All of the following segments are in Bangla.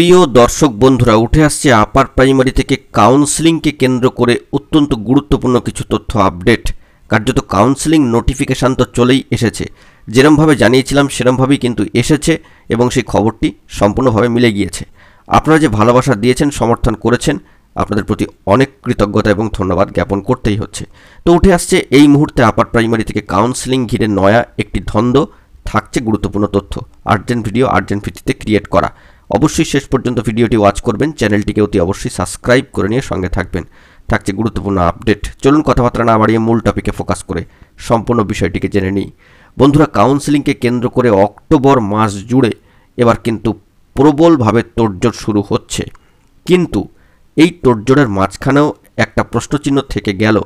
প্রিয় দর্শক বন্ধুরা, উঠে আসছে আপার প্রাইমারি থেকে কাউন্সেলিংকে কেন্দ্র করে অত্যন্ত গুরুত্বপূর্ণ কিছু তথ্য আপডেট। কার্যত কাউন্সেলিং নোটিফিকেশান তো চলেই এসেছে, যেরমভাবে জানিয়েছিলাম সেরমভাবেই কিন্তু এসেছে এবং সেই খবরটি সম্পূর্ণভাবে মিলে গিয়েছে। আপনারা যে ভালোবাসা দিয়েছেন, সমর্থন করেছেন, আপনাদের প্রতি অনেক কৃতজ্ঞতা এবং ধন্যবাদ জ্ঞাপন করতেই হচ্ছে। তো উঠে আসছে এই মুহূর্তে আপার প্রাইমারি থেকে কাউন্সেলিং ঘিরে নয়া একটি ধন্দ, থাকছে গুরুত্বপূর্ণ তথ্য। আর্জেন্ট ভিডিও আর্জেন্ট ভিত্তিতে ক্রিয়েট করা। অবশ্যই শেষ পর্যন্ত ভিডিওটি ওয়াচ করবেন, চ্যানেলটিকে অতি অবশ্যই সাবস্ক্রাইব করে নিয়ে সঙ্গে থাকবেন। থাকছে গুরুত্বপূর্ণ আপডেট। চলুন কথাবার্তা না বাড়িয়ে মূল টপিকে ফোকাস করে সম্পূর্ণ বিষয়টিকে জেনে নিই। বন্ধুরা, কাউন্সেলিংকে কেন্দ্র করে অক্টোবর মাস জুড়ে এবার কিন্তু প্রবলভাবে তোড়জোড় শুরু হচ্ছে। কিন্তু এই তোড়জোড়ের মাঝখানেও একটা প্রশ্নচিহ্ন থেকে গেল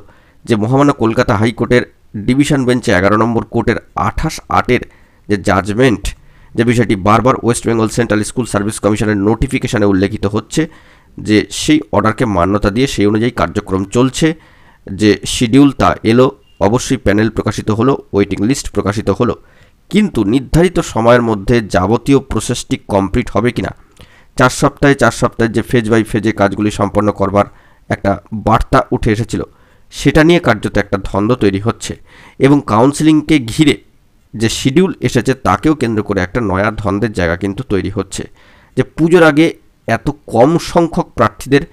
যে মহামান্য কলকাতা হাইকোর্টের ডিভিশন বেঞ্চে 11 নম্বর কোর্টের 28/8 যে জাজমেন্ট, যে বিষয়টি বারবার West Bengal central school service কমিশনের নোটিফিকেশানে উল্লেখিত হচ্ছে যে সেই অর্ডারকে মান্যতা দিয়ে সেই অনুযায়ী কার্যক্রম চলছে। যে শিডিউল তা এলো, অবশ্যই প্যানেল প্রকাশিত হলো, ওয়েটিং লিস্ট প্রকাশিত হলো, কিন্তু নির্ধারিত সময়ের মধ্যে যাবতীয় প্রসেসটি কমপ্লিট হবে কিনা, 4 সপ্তাহে যে ফেজ বাই ফেজে কাজগুলি সম্পন্ন করবার একটা বার্তা উঠে এসেছিল, সেটা নিয়ে কার্যত একটা দ্বন্দ্ব তৈরি হচ্ছে এবং কাউন্সেলিংকে ঘিরে যে শিডিউল এসেছে তাকেও কেন্দ্র করে একটা নয়া দ্বন্দ্বের জায়গা কিন্তু তৈরি হচ্ছে। যে পুজোর আগে এত কম সংখ্যক প্রার্থীদের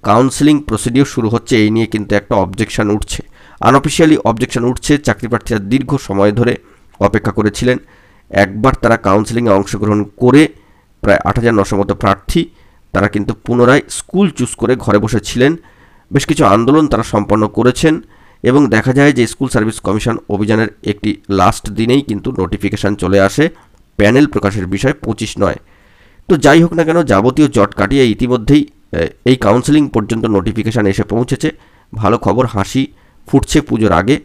কাউন্সেলিং প্রসিডিওর শুরু হচ্ছে, এই নিয়ে কিন্তু একটা অবজেকশন উঠছে, আনঅফিসিয়ালি অবজেকশন উঠছে। চাকরি প্রার্থীরা দীর্ঘ সময় ধরে অপেক্ষা করেছিলেন। একবার তারা কাউন্সেলিংয়ে অংশগ্রহণ করে প্রায় 8,900 মতো প্রার্থী তারা কিন্তু পুনরায় স্কুল চুজ করে ঘরে বসেছিলেন। বেশ কিছু আন্দোলন তারা সম্পন্ন করেছেন এবং দেখা যায় যে স্কুল সার্ভিস কমিশন অভিযানের একটি লাস্ট দিনেই কিন্তু নোটিফিকেশান চলে আসে প্যানেল প্রকাশের বিষয় 25 নয়। তো যাই হোক না কেন, যাবতীয় জট কাটিয়ে ইতিমধ্যেই এই কাউন্সেলিং পর্যন্ত নোটিফিকেশান এসে পৌঁছেছে। ভালো খবর, হাসি ফুটছে পুজোর আগে।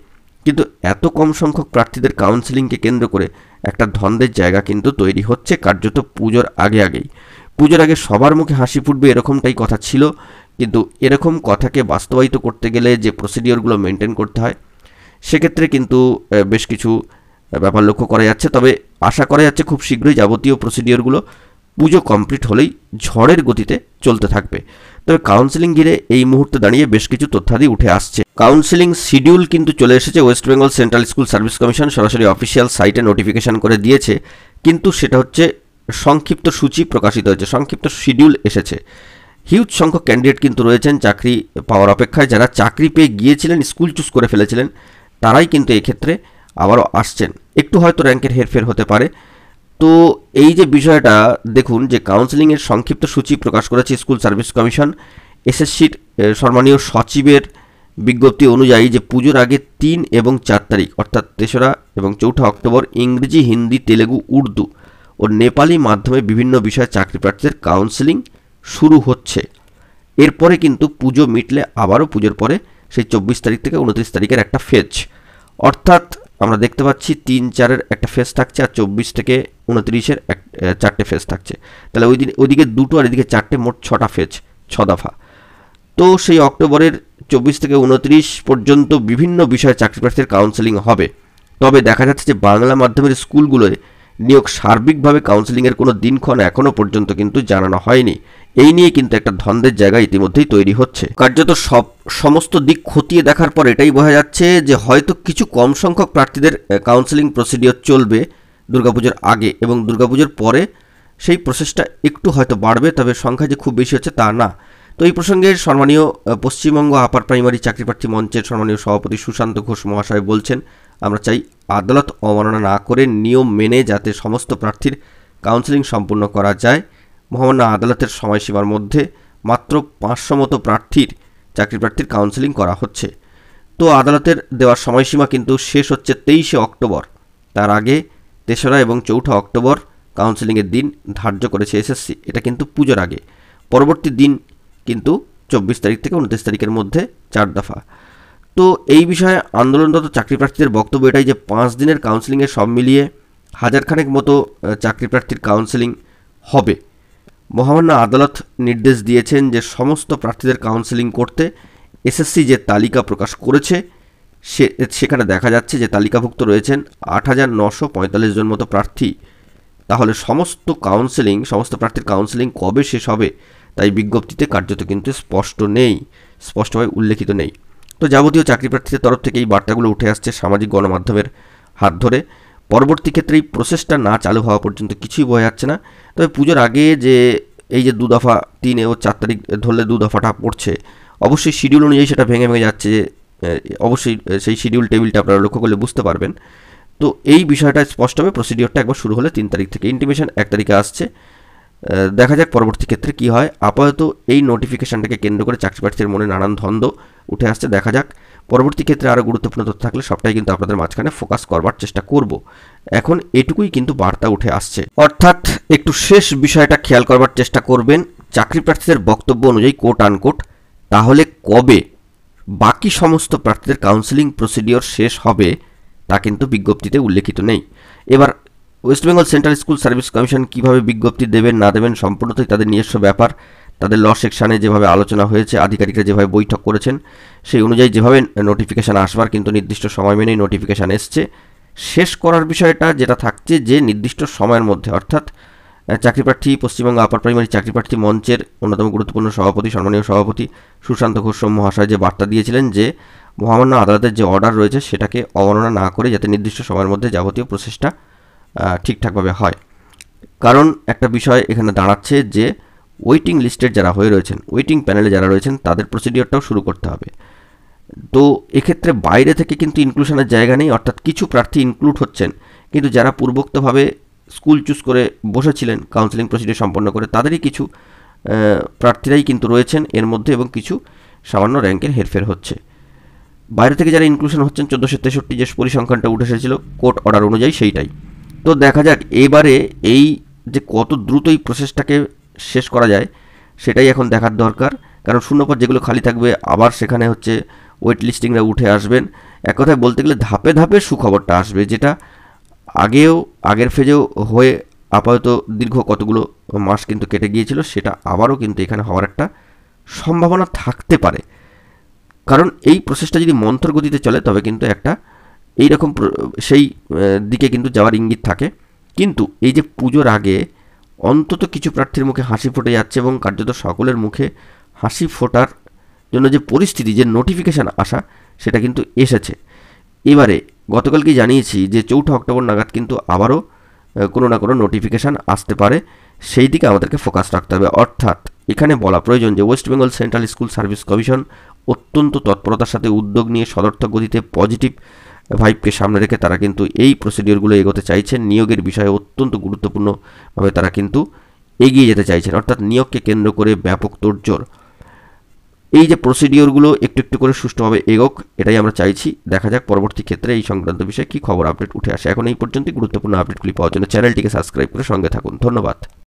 কিন্তু এত কম সংখ্যক প্রার্থীদের কাউন্সেলিংকে কেন্দ্র করে একটা দ্বন্দ্বের জায়গা কিন্তু তৈরি হচ্ছে কার্যত পুজোর আগেই। পুজোর আগে সবার মুখে হাসি ফুটবে এরকমটাই কথা ছিল, কিন্তু এরকম কথাকে বাস্তবায়িত করতে গেলে যে প্রসিডিওরগুলো মেনটেন করতে হয়, সেক্ষেত্রে কিন্তু বেশ কিছু ব্যাপার লক্ষ্য করা যাচ্ছে। তবে আশা করা যাচ্ছে খুব শীঘ্রই যাবতীয় প্রসিডিওরগুলো পুজো কমপ্লিট হলেই ঝড়ের গতিতে চলতে থাকবে। তবে কাউন্সেলিং ঘিরে এই মুহূর্তে দাঁড়িয়ে বেশ কিছু তথ্যাদি উঠে আসছে। কাউন্সেলিং শিডিউল কিন্তু চলে এসেছে। West Bengal central school service commission সরাসরি অফিসিয়াল সাইটে নোটিফিকেশান করে দিয়েছে, কিন্তু সেটা হচ্ছে সংক্ষিপ্ত সূচি প্রকাশিত হয়েছে, সংক্ষিপ্ত শিডিউল এসেছে। হিউজ সংখ্যক ক্যান্ডিডেট কিন্তু রয়েছেন চাকরি পাওয়ার অপেক্ষায়। যারা চাকরি পেয়ে গিয়েছিলেন, স্কুল চুজ করে ফেলেছিলেন, তারাই কিন্তু এক্ষেত্রে আবারও আসছেন। একটু হয়তো র্যাঙ্কের হেরফের হতে পারে। তো এই যে বিষয়টা দেখুন, যে কাউন্সেলিংয়ের সংক্ষিপ্ত সূচি প্রকাশ করেছে স্কুল সার্ভিস কমিশন। এসএসসির সম্মানীয় সচিবের বিজ্ঞপ্তি অনুযায়ী যে পুজোর আগে 3 এবং 4 তারিখ অর্থাৎ 3রা এবং 4ঠা অক্টোবর ইংরেজি, হিন্দি, তেলেগু, উর্দু ও নেপালি মাধ্যমে বিভিন্ন বিষয়ে চাকরি প্রার্থীদের কাউন্সেলিং শুরু হচ্ছে। এরপরে কিন্তু পুজো মিটলে আবারও পুজোর পরে সেই 24 তারিখ থেকে 29 তারিখের একটা ফেজ, অর্থাৎ আমরা দেখতে পাচ্ছি 3-4-এর একটা ফেজ থাকছে আর 24 থেকে 29-এর 4টে ফেজ থাকছে। তাহলে ওইদিকে 2টো আর এদিকে 4টে, মোট 6টা ফেজ, 6 দফা। তো সেই অক্টোবরের 24 থেকে 29 পর্যন্ত বিভিন্ন বিষয়ে চাকরি প্রার্থীদের কাউন্সেলিং হবে। তবে দেখা যাচ্ছে যে বাংলা মাধ্যমের স্কুলগুলোয় নিয়োগ সার্বিকভাবে কাউন্সেলিংয়ের কোনো দিনক্ষণ এখনও পর্যন্ত কিন্তু জানানো হয়নি। এই নিয়ে কিন্তু একটা দ্বন্দ্বের জায়গা ইতিমধ্যেই তৈরি হচ্ছে। কার্যত সমস্ত দিক খতিয়ে দেখার পর এটাই বোঝা যাচ্ছে যে হয়তো কিছু কম সংখ্যক প্রার্থীদের কাউন্সেলিং প্রসিডিওর চলবে দুর্গাপুজোর আগে, এবং দুর্গাপুজোর পরে সেই প্রসেসটা একটু হয়তো বাড়বে, তবে সংখ্যা যে খুব বেশি হচ্ছে তা না। তো এই প্রসঙ্গে সম্মানীয় পশ্চিমবঙ্গ আপার প্রাইমারি চাকরি প্রার্থী মঞ্চের সম্মানীয় সভাপতি সুশান্ত ঘোষ মহাশয় বলছেন, আমরা চাই আদালত অবমাননা না করে নিয়ম মেনে যাতে সমস্ত প্রার্থীর কাউন্সেলিং সম্পূর্ণ করা যায়। মহামান্য আদালতের সময়সীমার মধ্যে মাত্র 500 মতো চাকরি প্রার্থীর কাউন্সেলিং করা হচ্ছে। তো আদালতের দেওয়ার সময়সীমা কিন্তু শেষ হচ্ছে 23শে অক্টোবর। তার আগে 3রা এবং 4ঠা অক্টোবর কাউন্সেলিংয়ের দিন ধার্য করেছে এসএসসি। এটা কিন্তু পুজোর আগে। পরবর্তী দিন কিন্তু 24 তারিখ থেকে 29 তারিখের মধ্যে 4 দফা। তো এই বিষয়ে আন্দোলনরত চাকরি প্রার্থীদের বক্তব্য এটাই যে 5 দিনের কাউন্সেলিংয়ে সব মিলিয়ে 1000 খানেক মতো চাকরি প্রার্থীর কাউন্সেলিং হবে। মহামান্য আদালত নির্দেশ দিয়েছেন যে সমস্ত প্রার্থীদের কাউন্সেলিং করতে এসএসসি যে তালিকা প্রকাশ করেছে সেখানে দেখা যাচ্ছে যে তালিকাভুক্ত রয়েছেন 8,945 জন মতো প্রার্থী। তাহলে সমস্ত প্রার্থীর কাউন্সেলিং কবে শেষ হবে তাই বিজ্ঞপ্তিতে কার্যত কিন্তু স্পষ্টভাবে উল্লেখিত নেই। তো যাবতীয় চাকরি প্রার্থীদের তরফ থেকে এই বার্তাগুলো উঠে আসছে সামাজিক গণমাধ্যমের হাত ধরে। পরবর্তী ক্ষেত্রে এই প্রসেসটা না চালু হওয়া পর্যন্ত কিছুই বোঝা যাচ্ছে না। তবে পুজোর আগে যে এই যে 2 দফা 3 ও 4 তারিখ ধরলে 2 দফাটা পড়ছে, অবশ্যই শিডিউল অনুযায়ী সেটা ভেঙে যাচ্ছে। অবশ্যই সেই শিডিউল টেবিলটা আপনারা লক্ষ্য করলে বুঝতে পারবেন। তো এই বিষয়টা স্পষ্ট হবে প্রসিডিওরটা একবার শুরু হলে 3 তারিখ থেকে, ইন্টিমেশন 1 তারিখে আসছে। দেখা যাক পরবর্তী ক্ষেত্রে কী হয়। আপাতত এই নোটিফিকেশানটাকে কেন্দ্র করে চাকরি প্রার্থীদের মনে নানান দ্বন্দ্ব উঠে আসছে। দেখা যাক পরবর্তী ক্ষেত্রে আরও গুরুত্বপূর্ণ তথ্য থাকলে সবটাই কিন্তু আপনাদের মাঝখানে ফোকাস করবার চেষ্টা করব। এখন এটুকুই কিন্তু বার্তা উঠে আসছে, অর্থাৎ একটু শেষ বিষয়টা খেয়াল করবার চেষ্টা করবেন। চাকরি প্রার্থীদের বক্তব্য অনুযায়ী কোট আনকোট, তাহলে কবে বাকি সমস্ত প্রার্থীদের কাউন্সেলিং প্রসিডিওর শেষ হবে তা কিন্তু বিজ্ঞপ্তিতে উল্লেখিত নেই। এবার West Bengal central school service commission কীভাবে বিজ্ঞপ্তি দেবেন না দেবেন সম্পূর্ণতই তাদের নিজস্ব ব্যাপার। তাদের ল সেকশানে যেভাবে আলোচনা হয়েছে, আধিকারিকরা যেভাবে বৈঠক করেছেন, সেই অনুযায়ী যেভাবে নোটিফিকেশান আসবার কিন্তু নির্দিষ্ট সময় মেনেই নোটিফিকেশান এসছে। শেষ করার বিষয়টা যেটা থাকছে যে নির্দিষ্ট সময়ের মধ্যে, অর্থাৎ চাকরি প্রার্থী পশ্চিমবঙ্গ আপার প্রাইমারি চাকরি প্রার্থী মঞ্চের অন্যতম গুরুত্বপূর্ণ সভাপতি, সম্মানীয় সভাপতি সুশান্ত ঘোষ মহাশয় যে বার্তা দিয়েছিলেন যে মহামান্য আদালতের যে অর্ডার রয়েছে সেটাকে অবমাননা না করে যাতে নির্দিষ্ট সময়ের মধ্যে যাবতীয় প্রসেসটা ঠিকঠাকভাবে হয়। কারণ একটা বিষয় এখানে দাঁড়াচ্ছে যে ওয়েটিং লিস্টের যারা হয়ে রয়েছেন, ওয়েটিং প্যানেলে যারা রয়েছেন তাদের প্রসিডিওরটাও শুরু করতে হবে। তো এক্ষেত্রে বাইরে থেকে কিন্তু ইনক্লুশনের জায়গা নেই, অর্থাৎ কিছু প্রার্থী ইনক্লুড হচ্ছেন, কিন্তু যারা পূর্বোক্তভাবে স্কুল চুজ করে বসেছিলেন কাউন্সেলিং প্রসিডিওর সম্পন্ন করে তাদেরই কিছু প্রার্থীরাই কিন্তু রয়েছেন এর মধ্যে, এবং কিছু সামান্য র্যাঙ্কের হেরফের হচ্ছে। বাইরে থেকে যারা ইনক্লুশন হচ্ছেন 1463 যে পরিসংখ্যানটা উঠে এসেছিল কোর্ট অর্ডার অনুযায়ী সেইটাই। তো দেখা যাক এবারে এই যে কত দ্রুত এই প্রসেসটাকে শেষ করা যায় সেটাই এখন দেখার দরকার। কারণ শূন্যপদ যেগুলো খালি থাকবে আবার সেখানে হচ্ছে ওয়েট লিস্টিংরা উঠে আসবেন। এক কথায় বলতে গেলে ধাপে ধাপে সুখবরটা আসবে, যেটা আগের ফেজেও হয়ে আপাতত দীর্ঘ কতগুলো মাস কিন্তু কেটে গিয়েছিল, সেটা আবারও কিন্তু এখানে হওয়ার একটা সম্ভাবনা থাকতে পারে। কারণ এই প্রসেসটা যদি মন্থর গতিতে চলে তবে কিন্তু একটা এইরকম সেই দিকে কিন্তু যাওয়ার ইঙ্গিত থাকে। কিন্তু এই যে পুজোর আগে অন্তত কিছু প্রার্থীর মুখে হাসি ফুটে যাচ্ছে এবং কার্যত সকলের মুখে হাসি ফোটার জন্য যে পরিস্থিতি, যে নোটিফিকেশান আসা সেটা কিন্তু এসেছে। এবারে গতকালকেই জানিয়েছি যে 4 অক্টোবর নাগাদ কিন্তু আবারও কোনো না কোনো নোটিফিকেশান আসতে পারে, সেই দিকে আমাদেরকে ফোকাস রাখতে হবে। অর্থাৎ এখানে বলা প্রয়োজন যে West Bengal central school service commission অত্যন্ত তৎপরতার সাথে উদ্যোগ নিয়ে সদর্থক গতিতে পজিটিভ ভাইবকে সামনে রেখে তারা কিন্তু এই প্রসিডিওরগুলো এগোতে চাইছেন। নিয়োগের বিষয়ে অত্যন্ত গুরুত্বপূর্ণভাবে তারা কিন্তু এগিয়ে যেতে চাইছেন, অর্থাৎ নিয়োগকে কেন্দ্র করে ব্যাপক তোড়জোড়। এই যে প্রসিডিওরগুলো একটু একটু করে সুষ্ঠুভাবে এগোক, এটাই আমরা চাইছি। দেখা যাক পরবর্তী ক্ষেত্রে এই সংক্রান্ত বিষয়ে কী খবর আপডেট উঠে আসে। এখন এই পর্যন্ত গুরুত্বপূর্ণ আপডেটগুলি পাওয়ার জন্য চ্যানেলটিকে সাবস্ক্রাইব করে সঙ্গে থাকুন। ধন্যবাদ।